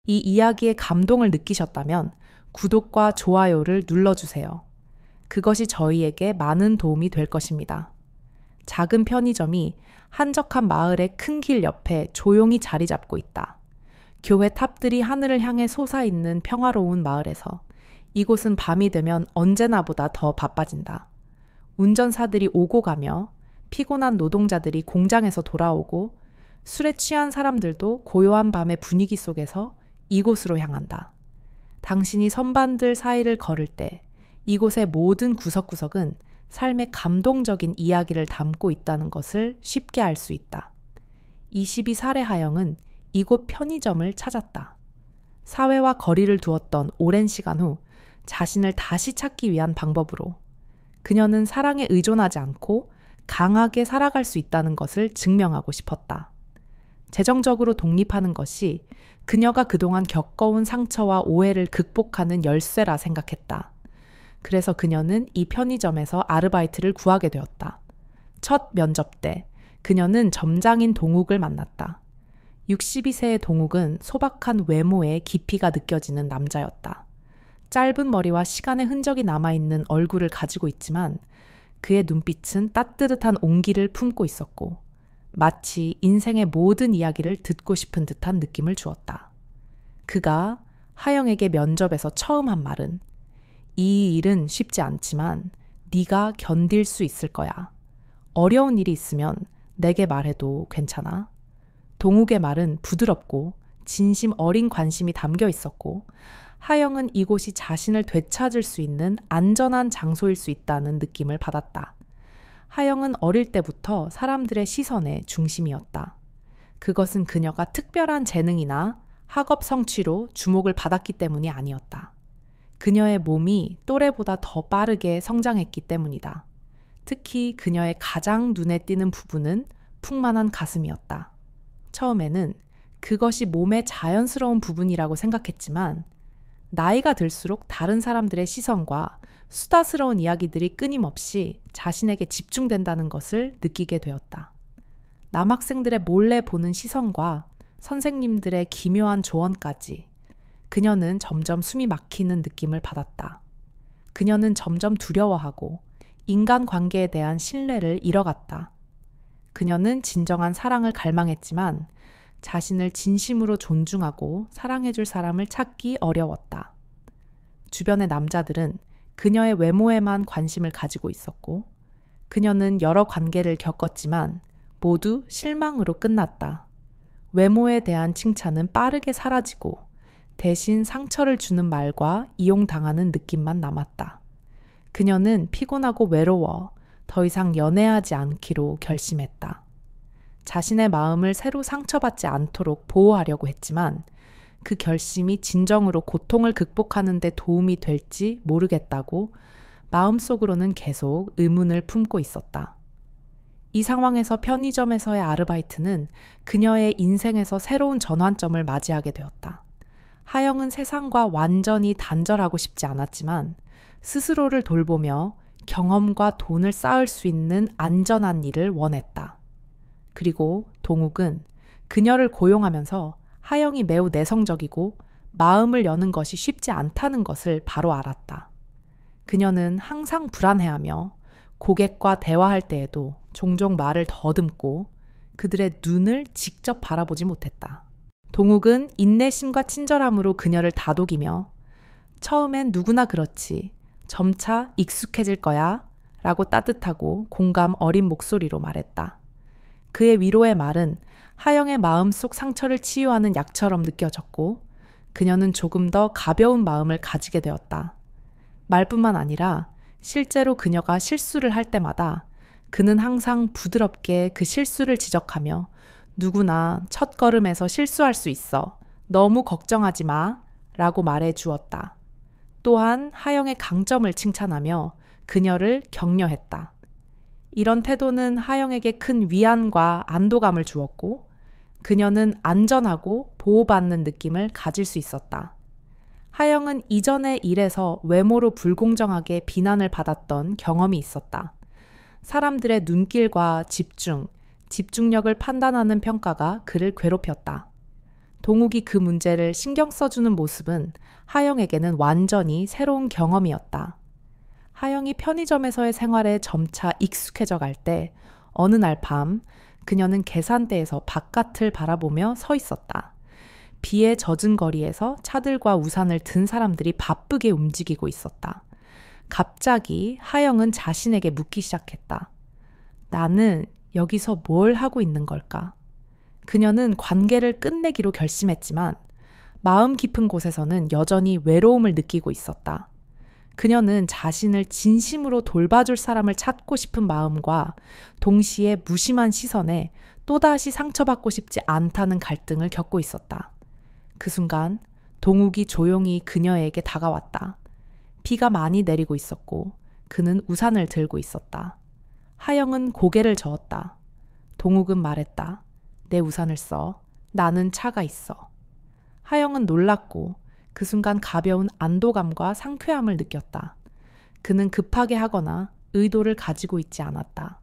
이 이야기에 감동을 느끼셨다면 구독과 좋아요를 눌러주세요. 그것이 저희에게 많은 도움이 될 것입니다. 작은 편의점이 한적한 마을의 큰 길 옆에 조용히 자리 잡고 있다. 교회 탑들이 하늘을 향해 솟아있는 평화로운 마을에서 이곳은 밤이 되면 언제나보다 더 바빠진다. 운전사들이 오고 가며 피곤한 노동자들이 공장에서 돌아오고 술에 취한 사람들도 고요한 밤의 분위기 속에서 이곳으로 향한다. 당신이 선반들 사이를 걸을 때 이곳의 모든 구석구석은 삶의 감동적인 이야기를 담고 있다는 것을 쉽게 알 수 있다. 22살의 하영은 이곳 편의점을 찾았다. 사회와 거리를 두었던 오랜 시간 후 자신을 다시 찾기 위한 방법으로 그녀는 사랑에 의존하지 않고 강하게 살아갈 수 있다는 것을 증명하고 싶었다. 재정적으로 독립하는 것이 그녀가 그동안 겪어온 상처와 오해를 극복하는 열쇠라 생각했다. 그래서 그녀는 이 편의점에서 아르바이트를 구하게 되었다. 첫 면접 때 그녀는 점장인 동욱을 만났다. 62세의 동욱은 소박한 외모에 깊이가 느껴지는 남자였다. 짧은 머리와 시간의 흔적이 남아있는 얼굴을 가지고 있지만 그의 눈빛은 따뜻한 온기를 품고 있었고 마치 인생의 모든 이야기를 듣고 싶은 듯한 느낌을 주었다. 그가 하영에게 면접에서 처음 한 말은 이 일은 쉽지 않지만 네가 견딜 수 있을 거야. 어려운 일이 있으면 내게 말해도 괜찮아. 동욱의 말은 부드럽고 진심 어린 관심이 담겨 있었고 하영은 이곳이 자신을 되찾을 수 있는 안전한 장소일 수 있다는 느낌을 받았다. 하영은 어릴 때부터 사람들의 시선의 중심이었다. 그것은 그녀가 특별한 재능이나 학업 성취로 주목을 받았기 때문이 아니었다. 그녀의 몸이 또래보다 더 빠르게 성장했기 때문이다. 특히 그녀의 가장 눈에 띄는 부분은 풍만한 가슴이었다. 처음에는 그것이 몸의 자연스러운 부분이라고 생각했지만 나이가 들수록 다른 사람들의 시선과 수다스러운 이야기들이 끊임없이 자신에게 집중된다는 것을 느끼게 되었다. 남학생들의 몰래 보는 시선과 선생님들의 기묘한 조언까지 그녀는 점점 숨이 막히는 느낌을 받았다. 그녀는 점점 두려워하고 인간관계에 대한 신뢰를 잃어갔다. 그녀는 진정한 사랑을 갈망했지만 자신을 진심으로 존중하고 사랑해줄 사람을 찾기 어려웠다. 주변의 남자들은 그녀의 외모에만 관심을 가지고 있었고 그녀는 여러 관계를 겪었지만 모두 실망으로 끝났다. 외모에 대한 칭찬은 빠르게 사라지고 대신 상처를 주는 말과 이용당하는 느낌만 남았다. 그녀는 피곤하고 외로워 더 이상 연애하지 않기로 결심했다. 자신의 마음을 새로 상처받지 않도록 보호하려고 했지만 그 결심이 진정으로 고통을 극복하는 데 도움이 될지 모르겠다고 마음속으로는 계속 의문을 품고 있었다. 이 상황에서 편의점에서의 아르바이트는 그녀의 인생에서 새로운 전환점을 맞이하게 되었다. 하영은 세상과 완전히 단절하고 싶지 않았지만 스스로를 돌보며 경험과 돈을 쌓을 수 있는 안전한 일을 원했다. 그리고 동욱은 그녀를 고용하면서 하영이 매우 내성적이고 마음을 여는 것이 쉽지 않다는 것을 바로 알았다. 그녀는 항상 불안해하며 고객과 대화할 때에도 종종 말을 더듬고 그들의 눈을 직접 바라보지 못했다. 동욱은 인내심과 친절함으로 그녀를 다독이며 처음엔 누구나 그렇지. 점차 익숙해질 거야 라고 따뜻하고 공감 어린 목소리로 말했다. 그의 위로의 말은 하영의 마음속 상처를 치유하는 약처럼 느껴졌고 그녀는 조금 더 가벼운 마음을 가지게 되었다. 말뿐만 아니라 실제로 그녀가 실수를 할 때마다 그는 항상 부드럽게 그 실수를 지적하며 누구나 첫 걸음에서 실수할 수 있어. 너무 걱정하지 마 라고 말해 주었다. 또한 하영의 강점을 칭찬하며 그녀를 격려했다. 이런 태도는 하영에게 큰 위안과 안도감을 주었고 그녀는 안전하고 보호받는 느낌을 가질 수 있었다. 하영은 이전의 일에서 외모로 불공정하게 비난을 받았던 경험이 있었다. 사람들의 눈길과 집중력을 판단하는 평가가 그를 괴롭혔다. 동욱이 그 문제를 신경 써주는 모습은 하영에게는 완전히 새로운 경험이었다. 하영이 편의점에서의 생활에 점차 익숙해져 갈 때 어느 날 밤 그녀는 계산대에서 바깥을 바라보며 서 있었다. 비에 젖은 거리에서 차들과 우산을 든 사람들이 바쁘게 움직이고 있었다. 갑자기 하영은 자신에게 묻기 시작했다. 나는 여기서 뭘 하고 있는 걸까? 그녀는 관계를 끝내기로 결심했지만 마음 깊은 곳에서는 여전히 외로움을 느끼고 있었다. 그녀는 자신을 진심으로 돌봐줄 사람을 찾고 싶은 마음과 동시에 무심한 시선에 또다시 상처받고 싶지 않다는 갈등을 겪고 있었다. 그 순간 동욱이 조용히 그녀에게 다가왔다. 비가 많이 내리고 있었고 그는 우산을 들고 있었다. 하영은 고개를 저었다. 동욱은 말했다. 내 우산을 써. 나는 차가 있어. 하영은 놀랐고 그 순간 가벼운 안도감과 상쾌함을 느꼈다. 그는 급하게 하거나 의도를 가지고 있지 않았다.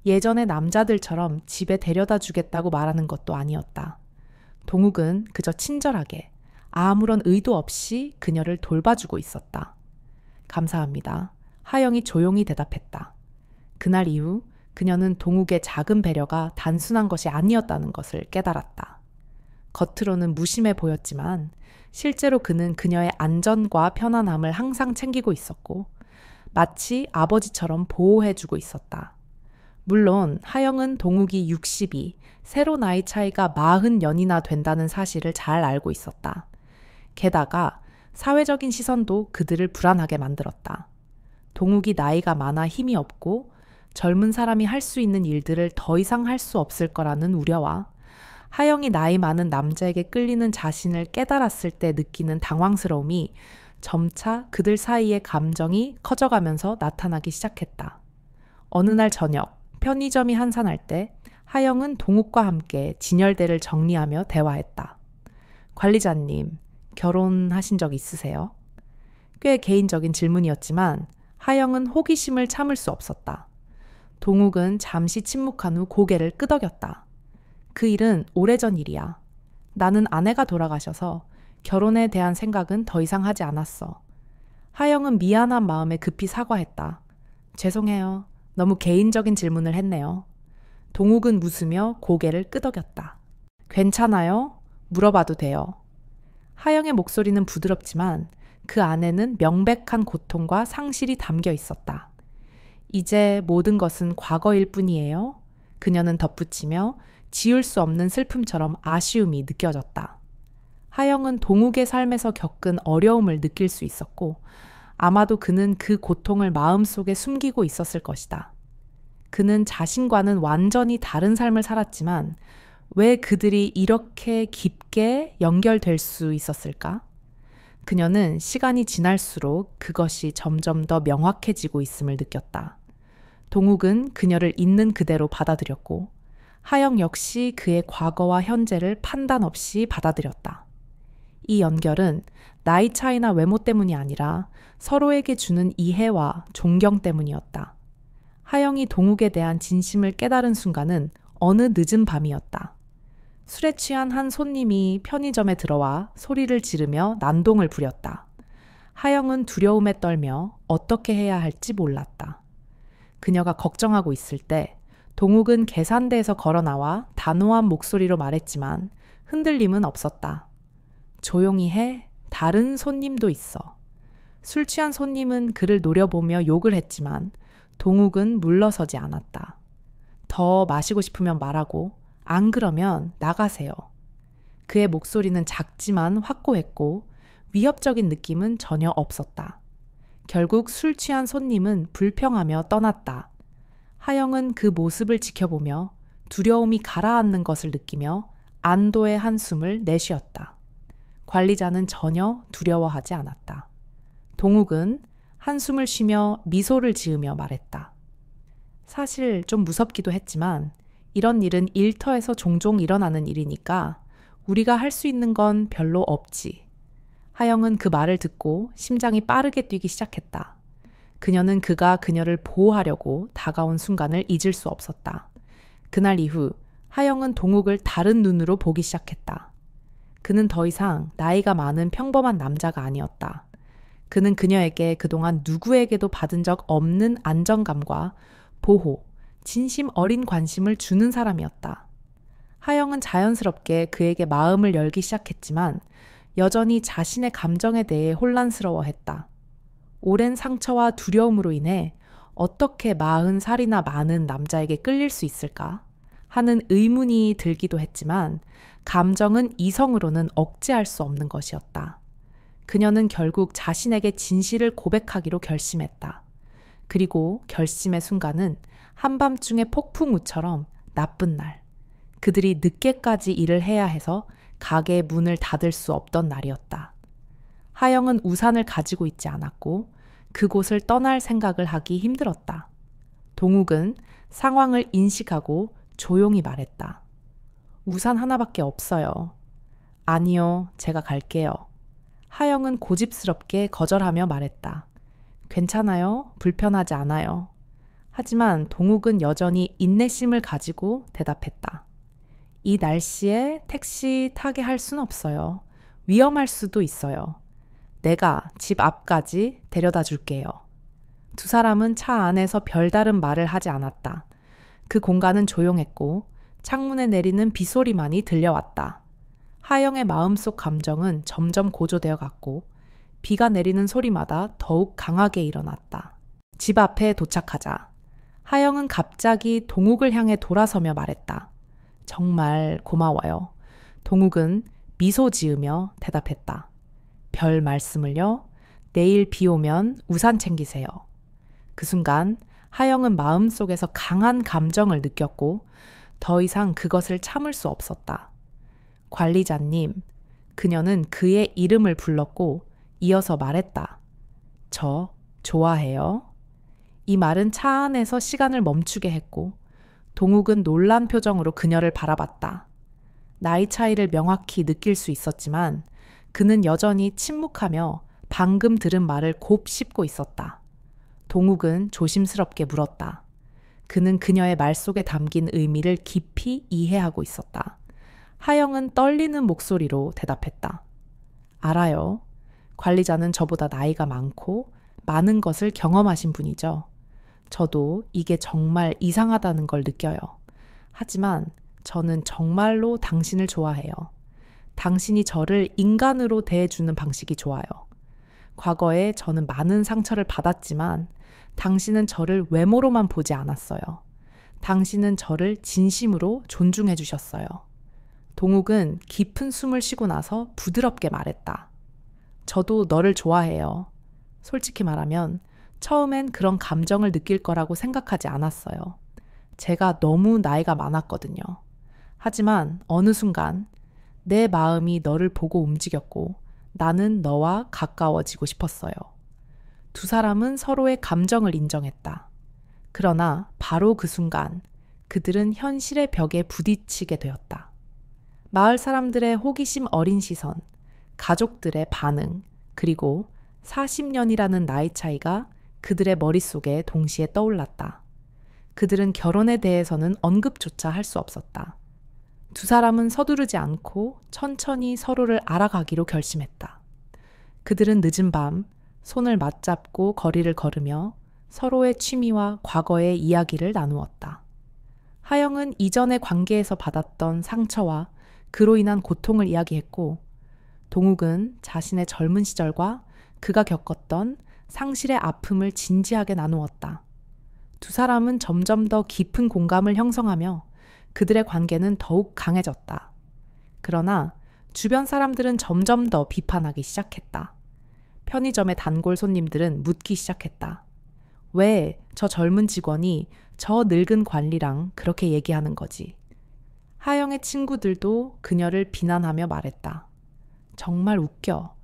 예전의 남자들처럼 집에 데려다 주겠다고 말하는 것도 아니었다. 동욱은 그저 친절하게 아무런 의도 없이 그녀를 돌봐주고 있었다. 감사합니다. 하영이 조용히 대답했다. 그날 이후 그녀는 동욱의 작은 배려가 단순한 것이 아니었다는 것을 깨달았다. 겉으로는 무심해 보였지만 실제로 그는 그녀의 안전과 편안함을 항상 챙기고 있었고 마치 아버지처럼 보호해주고 있었다. 물론 하영은 동욱이 62, 새로 나이 차이가 40년이나 된다는 사실을 잘 알고 있었다. 게다가 사회적인 시선도 그들을 불안하게 만들었다. 동욱이 나이가 많아 힘이 없고 젊은 사람이 할 수 있는 일들을 더 이상 할 수 없을 거라는 우려와 하영이 나이 많은 남자에게 끌리는 자신을 깨달았을 때 느끼는 당황스러움이 점차 그들 사이의 감정이 커져가면서 나타나기 시작했다. 어느 날 저녁 편의점이 한산할 때 하영은 동욱과 함께 진열대를 정리하며 대화했다. 관리자님, 결혼하신 적 있으세요? 꽤 개인적인 질문이었지만 하영은 호기심을 참을 수 없었다. 동욱은 잠시 침묵한 후 고개를 끄덕였다. 그 일은 오래전 일이야. 나는 아내가 돌아가셔서 결혼에 대한 생각은 더 이상 하지 않았어. 하영은 미안한 마음에 급히 사과했다. 죄송해요. 너무 개인적인 질문을 했네요. 동욱은 웃으며 고개를 끄덕였다. 괜찮아요? 물어봐도 돼요. 하영의 목소리는 부드럽지만 그 안에는 명백한 고통과 상실이 담겨 있었다. 이제 모든 것은 과거일 뿐이에요. 그녀는 덧붙이며 지울 수 없는 슬픔처럼 아쉬움이 느껴졌다. 하영은 동욱의 삶에서 겪은 어려움을 느낄 수 있었고 아마도 그는 그 고통을 마음속에 숨기고 있었을 것이다. 그는 자신과는 완전히 다른 삶을 살았지만 왜 그들이 이렇게 깊게 연결될 수 있었을까? 그녀는 시간이 지날수록 그것이 점점 더 명확해지고 있음을 느꼈다. 동욱은 그녀를 있는 그대로 받아들였고 하영 역시 그의 과거와 현재를 판단 없이 받아들였다. 이 연결은 나이 차이나 외모 때문이 아니라 서로에게 주는 이해와 존경 때문이었다. 하영이 동욱에 대한 진심을 깨달은 순간은 어느 늦은 밤이었다. 술에 취한 한 손님이 편의점에 들어와 소리를 지르며 난동을 부렸다. 하영은 두려움에 떨며 어떻게 해야 할지 몰랐다. 그녀가 걱정하고 있을 때 동욱은 계산대에서 걸어 나와 단호한 목소리로 말했지만 흔들림은 없었다. 조용히 해. 다른 손님도 있어. 술 취한 손님은 그를 노려보며 욕을 했지만 동욱은 물러서지 않았다. 더 마시고 싶으면 말하고 안 그러면 나가세요. 그의 목소리는 작지만 확고했고 위협적인 느낌은 전혀 없었다. 결국 술 취한 손님은 불평하며 떠났다. 하영은 그 모습을 지켜보며 두려움이 가라앉는 것을 느끼며 안도의 한숨을 내쉬었다. 관리자는 전혀 두려워하지 않았다. 동욱은 한숨을 쉬며 미소를 지으며 말했다. 사실 좀 무섭기도 했지만 이런 일은 일터에서 종종 일어나는 일이니까 우리가 할 수 있는 건 별로 없지. 하영은 그 말을 듣고 심장이 빠르게 뛰기 시작했다. 그녀는 그가 그녀를 보호하려고 다가온 순간을 잊을 수 없었다. 그날 이후 하영은 동욱을 다른 눈으로 보기 시작했다. 그는 더 이상 나이가 많은 평범한 남자가 아니었다. 그는 그녀에게 그동안 누구에게도 받은 적 없는 안정감과 보호, 진심 어린 관심을 주는 사람이었다. 하영은 자연스럽게 그에게 마음을 열기 시작했지만 여전히 자신의 감정에 대해 혼란스러워했다. 오랜 상처와 두려움으로 인해 어떻게 40살이나 많은 남자에게 끌릴 수 있을까 하는 의문이 들기도 했지만 감정은 이성으로는 억제할 수 없는 것이었다. 그녀는 결국 자신에게 진실을 고백하기로 결심했다. 그리고 결심의 순간은 한밤중의 폭풍우처럼 나쁜 날, 그들이 늦게까지 일을 해야 해서 가게의 문을 닫을 수 없던 날이었다. 하영은 우산을 가지고 있지 않았고 그곳을 떠날 생각을 하기 힘들었다. 동욱은 상황을 인식하고 조용히 말했다. 우산 하나밖에 없어요. 아니요, 제가 갈게요. 하영은 고집스럽게 거절하며 말했다. 괜찮아요. 불편하지 않아요. 하지만 동욱은 여전히 인내심을 가지고 대답했다. 이 날씨에 택시 타게 할 순 없어요. 위험할 수도 있어요. 내가 집 앞까지 데려다 줄게요. 두 사람은 차 안에서 별다른 말을 하지 않았다. 그 공간은 조용했고 창문에 내리는 빗소리만이 들려왔다. 하영의 마음속 감정은 점점 고조되어 갔고 비가 내리는 소리마다 더욱 강하게 일어났다. 집 앞에 도착하자 하영은 갑자기 동욱을 향해 돌아서며 말했다. 정말 고마워요. 동욱은 미소 지으며 대답했다. 별 말씀을요. 내일 비 오면 우산 챙기세요. 그 순간 하영은 마음속에서 강한 감정을 느꼈고 더 이상 그것을 참을 수 없었다. 관리자님, 그녀는 그의 이름을 불렀고 이어서 말했다. 저 좋아해요. 이 말은 차 안에서 시간을 멈추게 했고 동욱은 놀란 표정으로 그녀를 바라봤다. 나이 차이를 명확히 느낄 수 있었지만 그는 여전히 침묵하며 방금 들은 말을 곱씹고 있었다. 동욱은 조심스럽게 물었다. 그는 그녀의 말 속에 담긴 의미를 깊이 이해하고 있었다. 하영은 떨리는 목소리로 대답했다. 알아요. 관리자는 저보다 나이가 많고 많은 것을 경험하신 분이죠. 저도 이게 정말 이상하다는 걸 느껴요. 하지만 저는 정말로 당신을 좋아해요. 당신이 저를 인간으로 대해주는 방식이 좋아요. 과거에 저는 많은 상처를 받았지만 당신은 저를 외모로만 보지 않았어요. 당신은 저를 진심으로 존중해 주셨어요. 동욱은 깊은 숨을 쉬고 나서 부드럽게 말했다. 저도 너를 좋아해요. 솔직히 말하면 처음엔 그런 감정을 느낄 거라고 생각하지 않았어요. 제가 너무 나이가 많았거든요. 하지만 어느 순간 내 마음이 너를 보고 움직였고 나는 너와 가까워지고 싶었어요. 두 사람은 서로의 감정을 인정했다. 그러나 바로 그 순간 그들은 현실의 벽에 부딪히게 되었다. 마을 사람들의 호기심 어린 시선, 가족들의 반응, 그리고 40년이라는 나이 차이가 그들의 머릿속에 동시에 떠올랐다. 그들은 결혼에 대해서는 언급조차 할 수 없었다. 두 사람은 서두르지 않고 천천히 서로를 알아가기로 결심했다. 그들은 늦은 밤 손을 맞잡고 거리를 걸으며 서로의 취미와 과거의 이야기를 나누었다. 하영은 이전의 관계에서 받았던 상처와 그로 인한 고통을 이야기했고 동욱은 자신의 젊은 시절과 그가 겪었던 상실의 아픔을 진지하게 나누었다. 두 사람은 점점 더 깊은 공감을 형성하며 그들의 관계는 더욱 강해졌다. 그러나 주변 사람들은 점점 더 비판하기 시작했다. 편의점의 단골 손님들은 묻기 시작했다. 왜 저 젊은 직원이 저 늙은 관리랑 그렇게 얘기하는 거지? 하영의 친구들도 그녀를 비난하며 말했다. 정말 웃겨.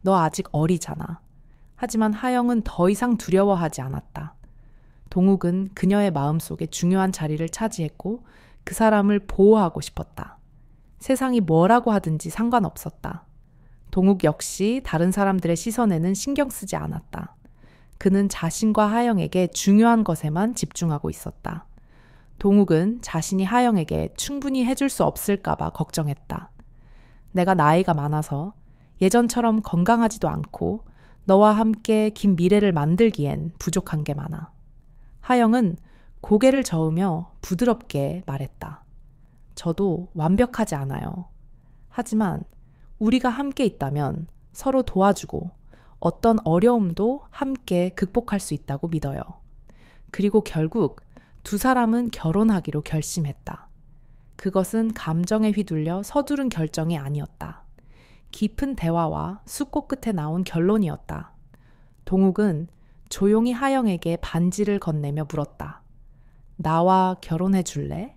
너 아직 어리잖아. 하지만 하영은 더 이상 두려워하지 않았다. 동욱은 그녀의 마음속에 중요한 자리를 차지했고 그 사람을 보호하고 싶었다. 세상이 뭐라고 하든지 상관없었다. 동욱 역시 다른 사람들의 시선에는 신경 쓰지 않았다. 그는 자신과 하영에게 중요한 것에만 집중하고 있었다. 동욱은 자신이 하영에게 충분히 해줄 수 없을까 봐 걱정했다. 내가 나이가 많아서 예전처럼 건강하지도 않고 너와 함께 긴 미래를 만들기엔 부족한 게 많아. 하영은 고개를 저으며 부드럽게 말했다. 저도 완벽하지 않아요. 하지만 우리가 함께 있다면 서로 도와주고 어떤 어려움도 함께 극복할 수 있다고 믿어요. 그리고 결국 두 사람은 결혼하기로 결심했다. 그것은 감정에 휘둘려 서두른 결정이 아니었다. 깊은 대화와 숙고 끝에 나온 결론이었다. 동욱은 조용히 하영에게 반지를 건네며 물었다. 나와 결혼해 줄래?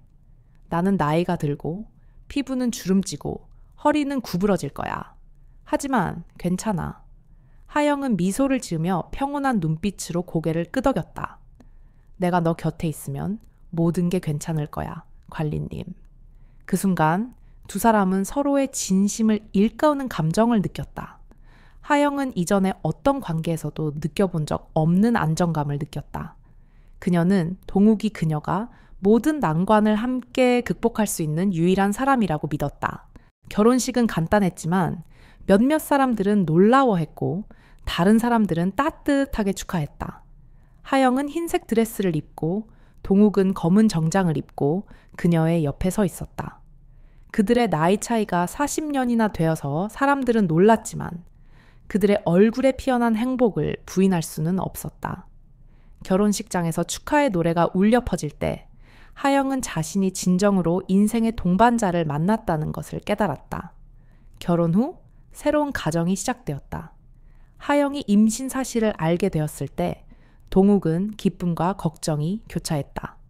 나는 나이가 들고 피부는 주름지고 허리는 구부러질 거야. 하지만 괜찮아. 하영은 미소를 지으며 평온한 눈빛으로 고개를 끄덕였다. 내가 너 곁에 있으면 모든 게 괜찮을 거야, 관리님. 그 순간 두 사람은 서로의 진심을 일깨우는 감정을 느꼈다. 하영은 이전에 어떤 관계에서도 느껴본 적 없는 안정감을 느꼈다. 그녀는 동욱이 그녀가 모든 난관을 함께 극복할 수 있는 유일한 사람이라고 믿었다. 결혼식은 간단했지만 몇몇 사람들은 놀라워했고 다른 사람들은 따뜻하게 축하했다. 하영은 흰색 드레스를 입고 동욱은 검은 정장을 입고 그녀의 옆에 서 있었다. 그들의 나이 차이가 40년이나 되어서 사람들은 놀랐지만 그들의 얼굴에 피어난 행복을 부인할 수는 없었다. 결혼식장에서 축하의 노래가 울려 퍼질 때 하영은 자신이 진정으로 인생의 동반자를 만났다는 것을 깨달았다. 결혼 후 새로운 가정이 시작되었다. 하영이 임신 사실을 알게 되었을 때 동욱은 기쁨과 걱정이 교차했다.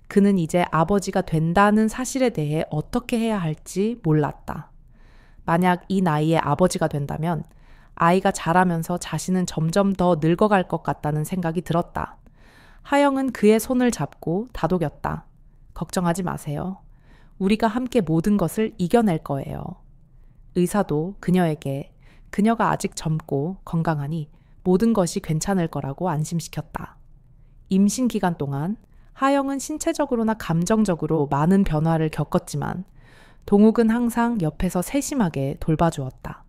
그는 이제 아버지가 된다는 사실에 대해 어떻게 해야 할지 몰랐다. 만약 이 나이에 아버지가 된다면 아이가 자라면서 자신은 점점 더 늙어갈 것 같다는 생각이 들었다. 하영은 그의 손을 잡고 다독였다. 걱정하지 마세요. 우리가 함께 모든 것을 이겨낼 거예요. 의사도 그녀에게 그녀가 아직 젊고 건강하니 모든 것이 괜찮을 거라고 안심시켰다. 임신 기간 동안 하영은 신체적으로나 감정적으로 많은 변화를 겪었지만 동욱은 항상 옆에서 세심하게 돌봐주었다.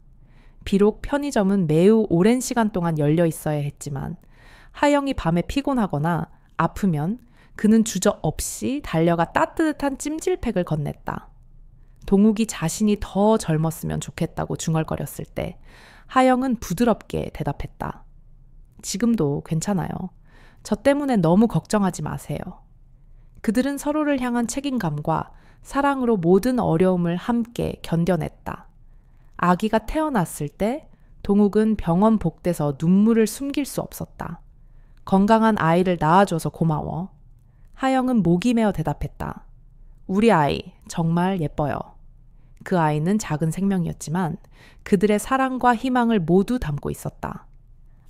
비록 편의점은 매우 오랜 시간 동안 열려 있어야 했지만 하영이 밤에 피곤하거나 아프면 그는 주저없이 달려가 따뜻한 찜질팩을 건넸다. 동욱이 자신이 더 젊었으면 좋겠다고 중얼거렸을 때 하영은 부드럽게 대답했다. 지금도 괜찮아요. 저 때문에 너무 걱정하지 마세요. 그들은 서로를 향한 책임감과 사랑으로 모든 어려움을 함께 견뎌냈다. 아기가 태어났을 때 동욱은 병원 복대서 눈물을 숨길 수 없었다. 건강한 아이를 낳아줘서 고마워. 하영은 목이 메어 대답했다. 우리 아이 정말 예뻐요. 그 아이는 작은 생명이었지만 그들의 사랑과 희망을 모두 담고 있었다.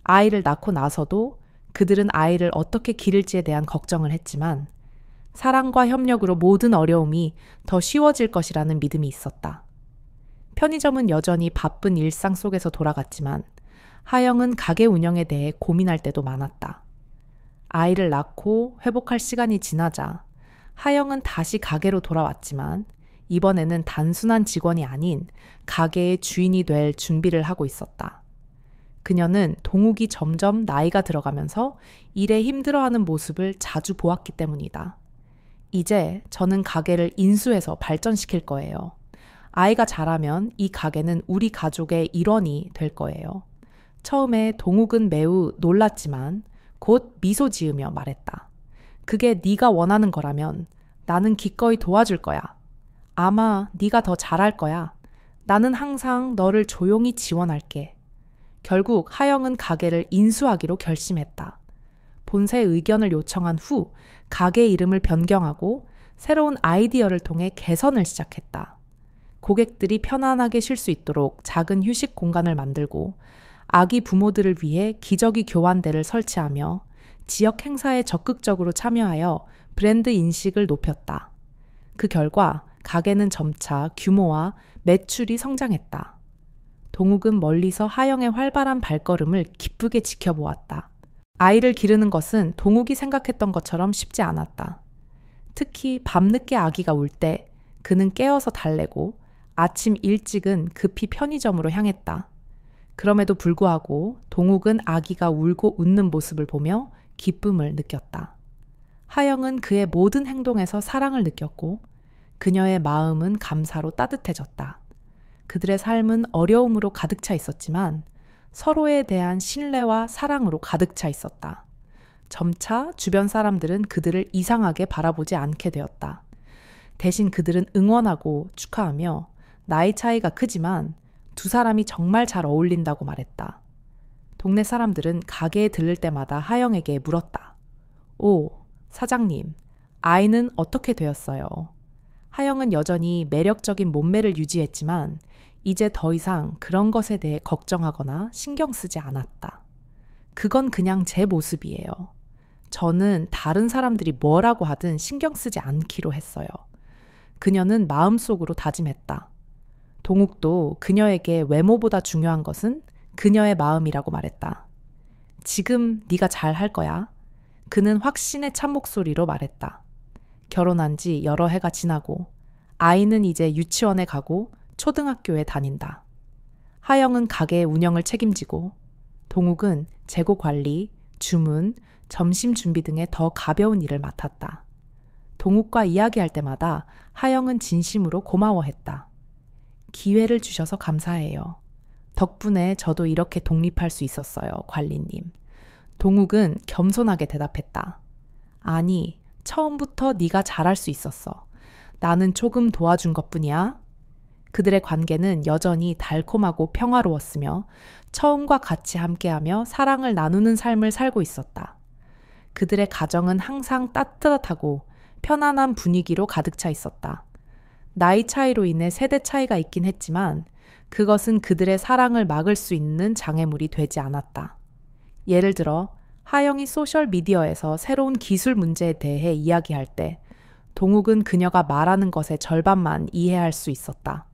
아이를 낳고 나서도 그들은 아이를 어떻게 기를지에 대한 걱정을 했지만 사랑과 협력으로 모든 어려움이 더 쉬워질 것이라는 믿음이 있었다. 편의점은 여전히 바쁜 일상 속에서 돌아갔지만 하영은 가게 운영에 대해 고민할 때도 많았다. 아이를 낳고 회복할 시간이 지나자 하영은 다시 가게로 돌아왔지만 이번에는 단순한 직원이 아닌 가게의 주인이 될 준비를 하고 있었다. 그녀는 동욱이 점점 나이가 들어가면서 일에 힘들어하는 모습을 자주 보았기 때문이다. 이제 저는 가게를 인수해서 발전시킬 거예요. 아이가 자라면 이 가게는 우리 가족의 일원이 될 거예요. 처음에 동욱은 매우 놀랐지만 곧 미소 지으며 말했다. 그게 네가 원하는 거라면 나는 기꺼이 도와줄 거야. 아마 네가 더 잘할 거야. 나는 항상 너를 조용히 지원할게. 결국 하영은 가게를 인수하기로 결심했다. 본사의 의견을 요청한 후 가게 이름을 변경하고 새로운 아이디어를 통해 개선을 시작했다. 고객들이 편안하게 쉴 수 있도록 작은 휴식 공간을 만들고 아기 부모들을 위해 기저귀 교환대를 설치하며 지역 행사에 적극적으로 참여하여 브랜드 인식을 높였다. 그 결과 가게는 점차 규모와 매출이 성장했다. 동욱은 멀리서 하영의 활발한 발걸음을 기쁘게 지켜보았다. 아이를 기르는 것은 동욱이 생각했던 것처럼 쉽지 않았다. 특히 밤늦게 아기가 울 때 그는 깨어서 달래고 아침 일찍은 급히 편의점으로 향했다. 그럼에도 불구하고 동욱은 아기가 울고 웃는 모습을 보며 기쁨을 느꼈다. 하영은 그의 모든 행동에서 사랑을 느꼈고 그녀의 마음은 감사로 따뜻해졌다. 그들의 삶은 어려움으로 가득 차 있었지만 서로에 대한 신뢰와 사랑으로 가득 차 있었다. 점차 주변 사람들은 그들을 이상하게 바라보지 않게 되었다. 대신 그들은 응원하고 축하하며 나이 차이가 크지만 두 사람이 정말 잘 어울린다고 말했다. 동네 사람들은 가게에 들를 때마다 하영에게 물었다. 오, 사장님, 아이는 어떻게 되었어요? 하영은 여전히 매력적인 몸매를 유지했지만 이제 더 이상 그런 것에 대해 걱정하거나 신경 쓰지 않았다. 그건 그냥 제 모습이에요. 저는 다른 사람들이 뭐라고 하든 신경 쓰지 않기로 했어요. 그녀는 마음속으로 다짐했다. 동욱도 그녀에게 외모보다 중요한 것은 그녀의 마음이라고 말했다. 지금 네가 잘 할 거야. 그는 확신에 찬 목소리로 말했다. 결혼한 지 여러 해가 지나고 아이는 이제 유치원에 가고 초등학교에 다닌다. 하영은 가게의 운영을 책임지고 동욱은 재고 관리, 주문, 점심 준비 등의 더 가벼운 일을 맡았다. 동욱과 이야기할 때마다 하영은 진심으로 고마워했다. 기회를 주셔서 감사해요. 덕분에 저도 이렇게 독립할 수 있었어요, 관리님. 동욱은 겸손하게 대답했다. 아니, 처음부터 네가 잘할 수 있었어. 나는 조금 도와준 것뿐이야. 그들의 관계는 여전히 달콤하고 평화로웠으며 처음과 같이 함께하며 사랑을 나누는 삶을 살고 있었다. 그들의 가정은 항상 따뜻하고 편안한 분위기로 가득 차 있었다. 나이 차이로 인해 세대 차이가 있긴 했지만 그것은 그들의 사랑을 막을 수 있는 장애물이 되지 않았다. 예를 들어 하영이 소셜미디어에서 새로운 기술 문제에 대해 이야기할 때 동욱은 그녀가 말하는 것의 절반만 이해할 수 있었다.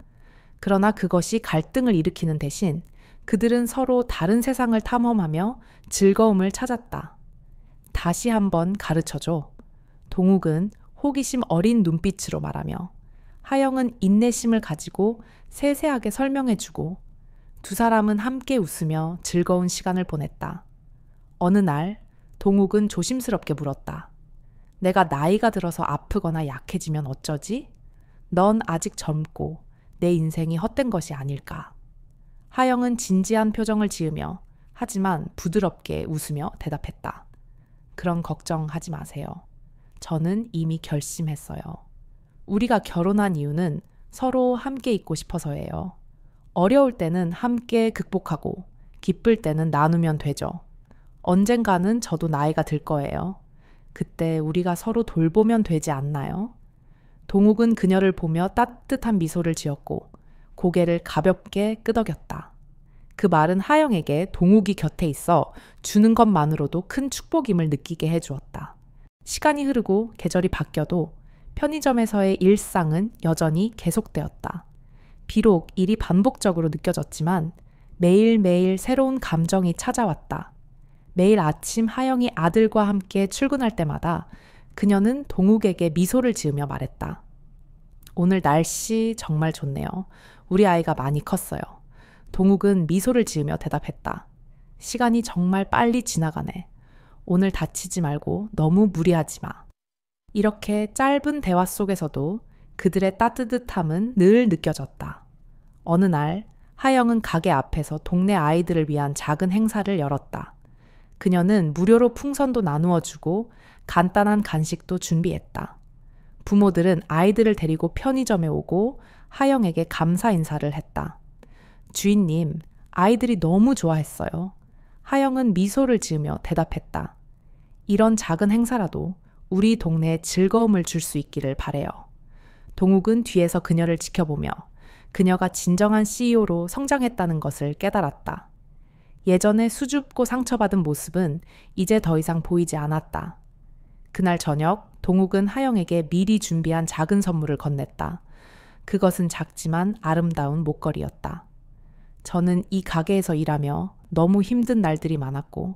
그러나 그것이 갈등을 일으키는 대신 그들은 서로 다른 세상을 탐험하며 즐거움을 찾았다. 다시 한번 가르쳐줘. 동욱은 호기심 어린 눈빛으로 말하며 하영은 인내심을 가지고 세세하게 설명해주고 두 사람은 함께 웃으며 즐거운 시간을 보냈다. 어느 날 동욱은 조심스럽게 물었다. 내가 나이가 들어서 아프거나 약해지면 어쩌지? 넌 아직 젊고 내 인생이 헛된 것이 아닐까? 하영은 진지한 표정을 지으며 하지만 부드럽게 웃으며 대답했다. 그런 걱정하지 마세요. 저는 이미 결심했어요. 우리가 결혼한 이유는 서로 함께 있고 싶어서예요. 어려울 때는 함께 극복하고 기쁠 때는 나누면 되죠. 언젠가는 저도 나이가 들 거예요. 그때 우리가 서로 돌보면 되지 않나요? 동욱은 그녀를 보며 따뜻한 미소를 지었고 고개를 가볍게 끄덕였다. 그 말은 하영에게 동욱이 곁에 있어 주는 것만으로도 큰 축복임을 느끼게 해주었다. 시간이 흐르고 계절이 바뀌어도 편의점에서의 일상은 여전히 계속되었다. 비록 일이 반복적으로 느껴졌지만 매일매일 새로운 감정이 찾아왔다. 매일 아침 하영이 아들과 함께 출근할 때마다 그녀는 동욱에게 미소를 지으며 말했다. 오늘 날씨 정말 좋네요. 우리 아이가 많이 컸어요. 동욱은 미소를 지으며 대답했다. 시간이 정말 빨리 지나가네. 오늘 다치지 말고 너무 무리하지 마. 이렇게 짧은 대화 속에서도 그들의 따뜻함은 늘 느껴졌다. 어느 날 하영은 가게 앞에서 동네 아이들을 위한 작은 행사를 열었다. 그녀는 무료로 풍선도 나누어 주고 간단한 간식도 준비했다. 부모들은 아이들을 데리고 편의점에 오고 하영에게 감사 인사를 했다. 주인님, 아이들이 너무 좋아했어요. 하영은 미소를 지으며 대답했다. 이런 작은 행사라도 우리 동네에 즐거움을 줄 수 있기를 바래요. 동욱은 뒤에서 그녀를 지켜보며 그녀가 진정한 CEO로 성장했다는 것을 깨달았다. 예전에 수줍고 상처받은 모습은 이제 더 이상 보이지 않았다. 그날 저녁 동욱은 하영에게 미리 준비한 작은 선물을 건넸다. 그것은 작지만 아름다운 목걸이였다. 저는 이 가게에서 일하며 너무 힘든 날들이 많았고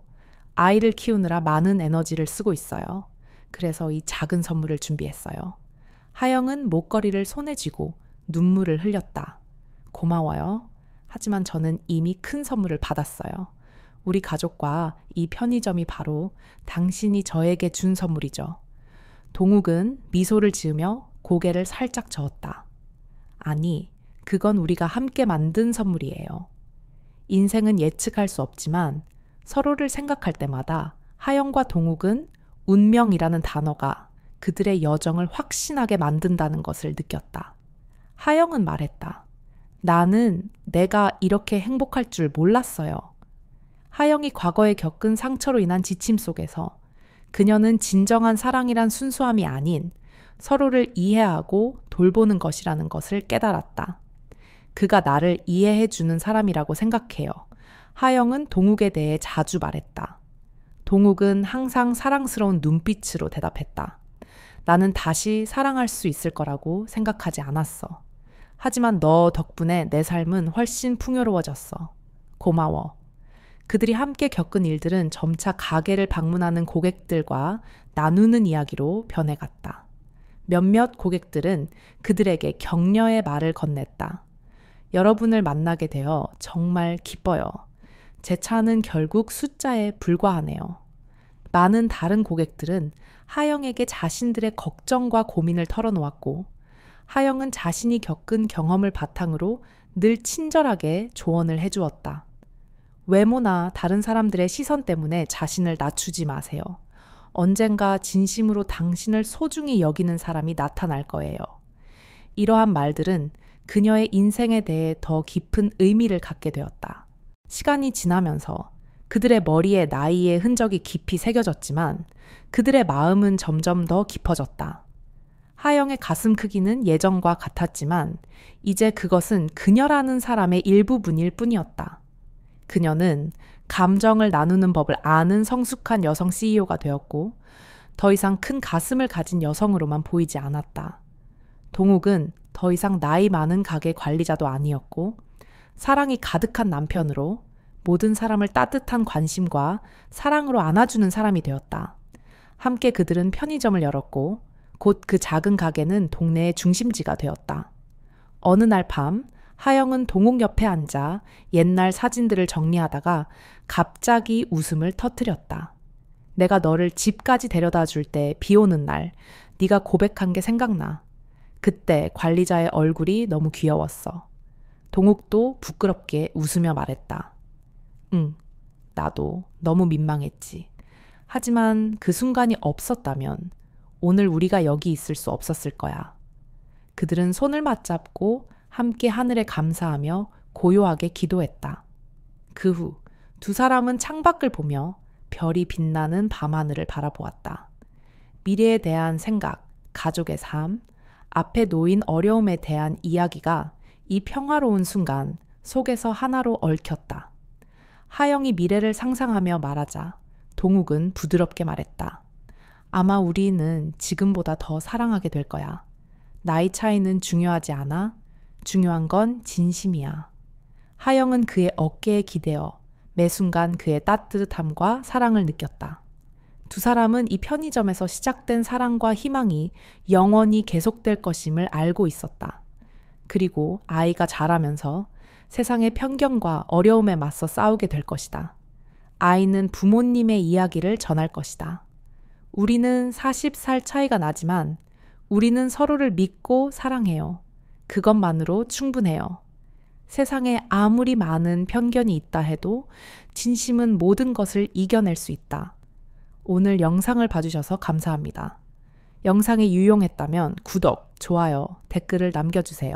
아이를 키우느라 많은 에너지를 쓰고 있어요. 그래서 이 작은 선물을 준비했어요. 하영은 목걸이를 손에 쥐고 눈물을 흘렸다. 고마워요. 하지만 저는 이미 큰 선물을 받았어요. 우리 가족과 이 편의점이 바로 당신이 저에게 준 선물이죠. 동욱은 미소를 지으며 고개를 살짝 저었다. 아니, 그건 우리가 함께 만든 선물이에요. 인생은 예측할 수 없지만 서로를 생각할 때마다 하영과 동욱은 운명이라는 단어가 그들의 여정을 확신하게 만든다는 것을 느꼈다. 하영은 말했다. 나는 내가 이렇게 행복할 줄 몰랐어요. 하영이 과거에 겪은 상처로 인한 지침 속에서 그녀는 진정한 사랑이란 순수함이 아닌 서로를 이해하고 돌보는 것이라는 것을 깨달았다. 그가 나를 이해해 주는 사람이라고 생각해요. 하영은 동욱에 대해 자주 말했다. 동욱은 항상 사랑스러운 눈빛으로 대답했다. 나는 다시 사랑할 수 있을 거라고 생각하지 않았어. 하지만 너 덕분에 내 삶은 훨씬 풍요로워졌어. 고마워. 그들이 함께 겪은 일들은 점차 가게를 방문하는 고객들과 나누는 이야기로 변해갔다. 몇몇 고객들은 그들에게 격려의 말을 건넸다. 여러분을 만나게 되어 정말 기뻐요. 제 차는 결국 숫자에 불과하네요. 많은 다른 고객들은 하영에게 자신들의 걱정과 고민을 털어놓았고 하영은 자신이 겪은 경험을 바탕으로 늘 친절하게 조언을 해주었다. 외모나 다른 사람들의 시선 때문에 자신을 낮추지 마세요. 언젠가 진심으로 당신을 소중히 여기는 사람이 나타날 거예요. 이러한 말들은 그녀의 인생에 대해 더 깊은 의미를 갖게 되었다. 시간이 지나면서 그들의 머리에 나이의 흔적이 깊이 새겨졌지만 그들의 마음은 점점 더 깊어졌다. 하영의 가슴 크기는 예전과 같았지만 이제 그것은 그녀라는 사람의 일부분일 뿐이었다. 그녀는 감정을 나누는 법을 아는 성숙한 여성 CEO가 되었고 더 이상 큰 가슴을 가진 여성으로만 보이지 않았다. 동욱은 더 이상 나이 많은 가게 관리자도 아니었고 사랑이 가득한 남편으로 모든 사람을 따뜻한 관심과 사랑으로 안아주는 사람이 되었다. 함께 그들은 편의점을 열었고 곧 그 작은 가게는 동네의 중심지가 되었다. 어느 날 밤 하영은 동욱 옆에 앉아 옛날 사진들을 정리하다가 갑자기 웃음을 터뜨렸다. 내가 너를 집까지 데려다 줄 때 비 오는 날 네가 고백한 게 생각나. 그때 관리자의 얼굴이 너무 귀여웠어. 동욱도 부끄럽게 웃으며 말했다. 응, 나도 너무 민망했지. 하지만 그 순간이 없었다면 오늘 우리가 여기 있을 수 없었을 거야. 그들은 손을 맞잡고 함께 하늘에 감사하며 고요하게 기도했다. 그 후 두 사람은 창밖을 보며 별이 빛나는 밤하늘을 바라보았다. 미래에 대한 생각, 가족의 삶, 앞에 놓인 어려움에 대한 이야기가 이 평화로운 순간 속에서 하나로 얽혔다. 하영이 미래를 상상하며 말하자 동욱은 부드럽게 말했다. 아마 우리는 지금보다 더 사랑하게 될 거야. 나이 차이는 중요하지 않아. 중요한 건 진심이야. 하영은 그의 어깨에 기대어 매 순간 그의 따뜻함과 사랑을 느꼈다. 두 사람은 이 편의점에서 시작된 사랑과 희망이 영원히 계속될 것임을 알고 있었다. 그리고 아이가 자라면서 세상의 편견과 어려움에 맞서 싸우게 될 것이다. 아이는 부모님의 이야기를 전할 것이다. 우리는 40살 차이가 나지만 우리는 서로를 믿고 사랑해요. 그것만으로 충분해요. 세상에 아무리 많은 편견이 있다 해도 진심은 모든 것을 이겨낼 수 있다. 오늘 영상을 봐주셔서 감사합니다. 영상이 유용했다면 구독, 좋아요, 댓글을 남겨주세요.